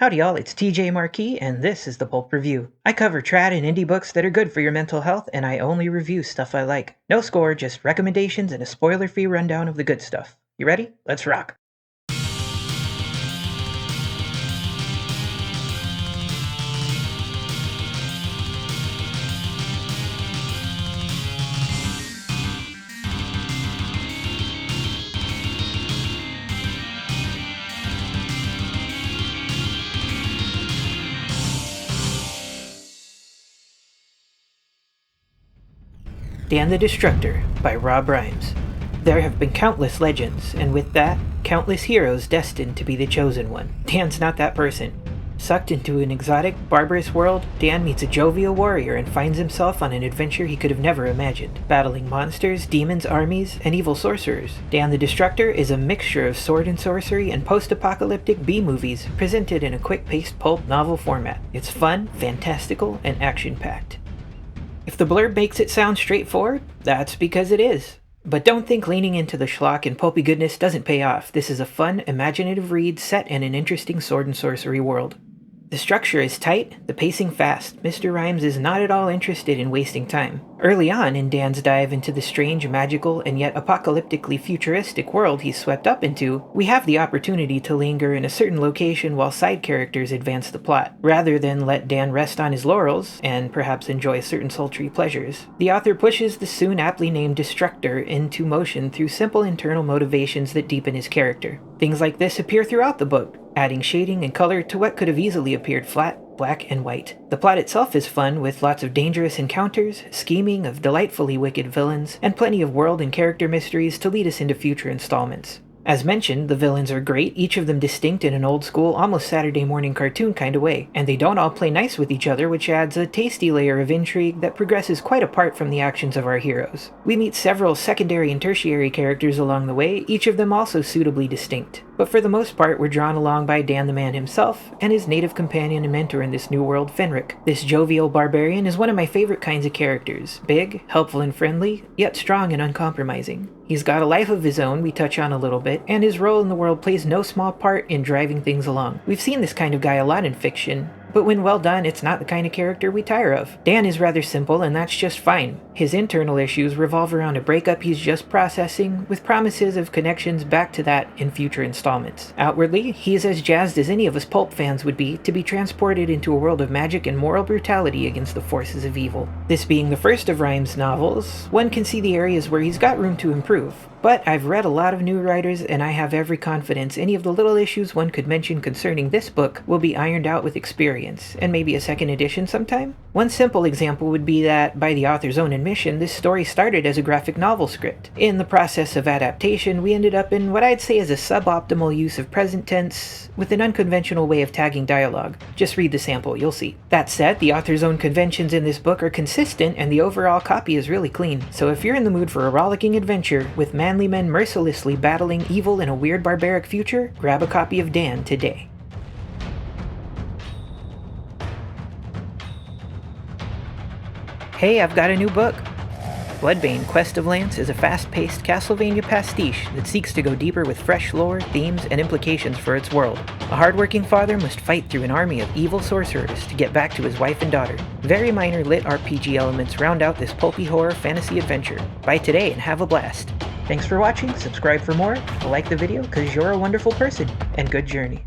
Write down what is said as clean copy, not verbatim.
Howdy y'all, it's TJ Marquis, and this is the Pulp Review. I cover trad and indie books that are good for your mental health, and I only review stuff I like. No score, just recommendations and a spoiler-free rundown of the good stuff. You ready? Let's rock! Dan the Destructor by Rob Rhymes. There have been countless legends, and with that, countless heroes destined to be the chosen one. Dan's not that person. Sucked into an exotic, barbarous world, Dan meets a jovial warrior and finds himself on an adventure he could have never imagined, battling monsters, demons, armies, and evil sorcerers. Dan the Destructor is a mixture of sword and sorcery and post-apocalyptic B-movies presented in a quick-paced pulp novel format. It's fun, fantastical, and action-packed. If the blurb makes it sound straightforward, that's because it is. But don't think leaning into the schlock and pulpy goodness doesn't pay off. This is a fun, imaginative read set in an interesting sword and sorcery world. The structure is tight, the pacing fast. Mr. Rhymes is not at all interested in wasting time. Early on in Dan's dive into the strange, magical, and yet apocalyptically futuristic world he's swept up into, we have the opportunity to linger in a certain location while side characters advance the plot, rather than let Dan rest on his laurels and perhaps enjoy certain sultry pleasures. The author pushes the soon aptly named Destructor into motion through simple internal motivations that deepen his character. Things like this appear throughout the book, adding shading and color to what could have easily appeared flat, black, and white. The plot itself is fun, with lots of dangerous encounters, scheming of delightfully wicked villains, and plenty of world and character mysteries to lead us into future installments. As mentioned, the villains are great, each of them distinct in an old-school, almost Saturday morning cartoon kind of way, and they don't all play nice with each other, which adds a tasty layer of intrigue that progresses quite apart from the actions of our heroes. We meet several secondary and tertiary characters along the way, each of them also suitably distinct. But for the most part, we're drawn along by Dan the man himself, and his native companion and mentor in this new world, Fenric. This jovial barbarian is one of my favorite kinds of characters. Big, helpful and friendly, yet strong and uncompromising. He's got a life of his own we touch on a little bit, and his role in the world plays no small part in driving things along. We've seen this kind of guy a lot in fiction, but when well done, it's not the kind of character we tire of. Dan is rather simple, and that's just fine. His internal issues revolve around a breakup he's just processing, with promises of connections back to that in future installments. Outwardly, he is as jazzed as any of us pulp fans would be to be transported into a world of magic and moral brutality against the forces of evil. This being the first of Rhymes' novels, one can see the areas where he's got room to improve. But I've read a lot of new writers, and I have every confidence any of the little issues one could mention concerning this book will be ironed out with experience, and maybe a second edition sometime? One simple example would be that, by the author's own admission, this story started as a graphic novel script. In the process of adaptation, we ended up in what I'd say is a suboptimal use of present tense, with an unconventional way of tagging dialogue. Just read the sample, you'll see. That said, the author's own conventions in this book are consistent, and the overall copy is really clean. So if you're in the mood for a rollicking adventure, with manly men mercilessly battling evil in a weird barbaric future, grab a copy of Dan today. Hey, I've got a new book! Bloodbane: Quest of Lance is a fast-paced Castlevania pastiche that seeks to go deeper with fresh lore, themes, and implications for its world. A hardworking father must fight through an army of evil sorcerers to get back to his wife and daughter. Very minor lit RPG elements round out this pulpy horror fantasy adventure. Buy today and have a blast! Thanks for watching, subscribe for more, like the video because you're a wonderful person, and good journey.